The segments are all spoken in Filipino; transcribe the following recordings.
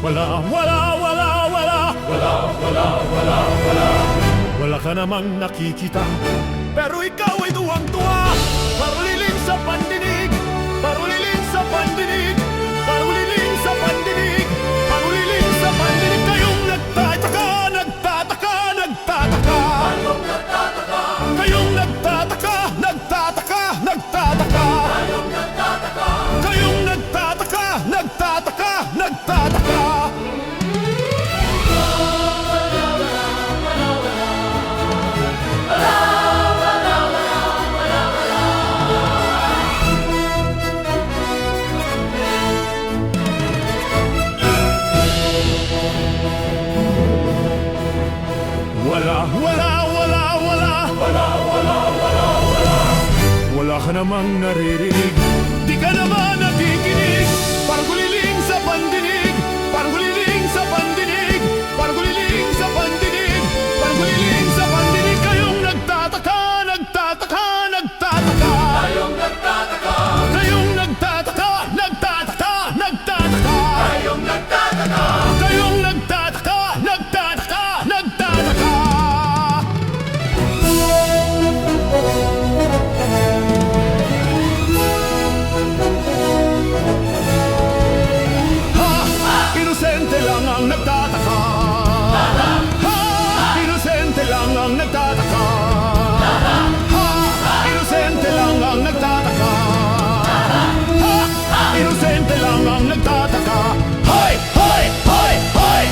Wala, wala, wala, wala. Wala, wala, wala, wala. Wala ka namang nakikita, pero ikaw ay tuwang-tuwa. Paruliling sa pandinig, paruliling sa pandinig, paruliling sa pandinig, paruliling sa pandinig. Kayong nagtataka, nagtataka, nagtataka. Kayong nagtataka, kayong nagtataka, nagtataka, nagtataka. Kayong nagtataka, kayong nagtataka, nagtataka, nagtataka. Wala, wala, wala, wala. Wala, wala, wala, wala. Wala ka namang naririnig, di ka naman nakikinig. Parang guliling sa pandinig, parang guliling sa pandinig, parang guliling sa pandinig, parang guliling sa pandinig. Kayong nagtataka, nagtataka, nagtataka. Kayong nagtataka, kayong nagtataka, nagtataka, nagtataka. Kayong nagtataka, kayong nagtataka, nagtataka, nagtataka. Inosente lang ang nagtataka. Ha! Inosente lang ang nagtataka. Ha! Inosente lang ang nagtataka. Ha! Inosente lang ang nagtataka. Hoy! Hoy! Hoy! Hoy!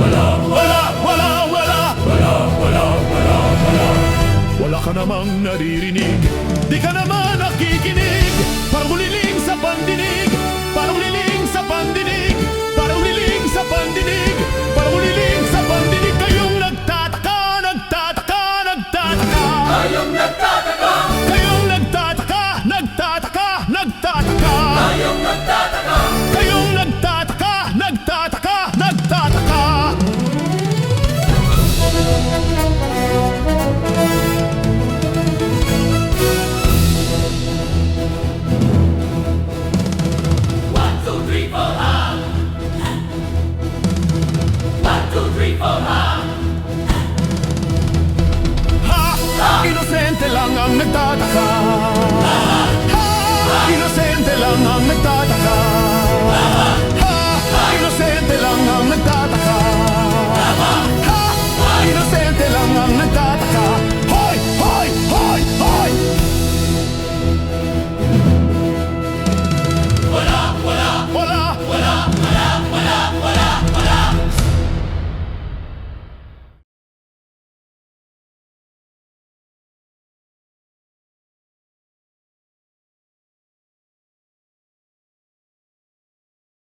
Wala! Wala! Wala! Wala! Wala! Wala! Wala! Wala! Wala ka namang naririnig, di ka naman nakikinig. Parang guliling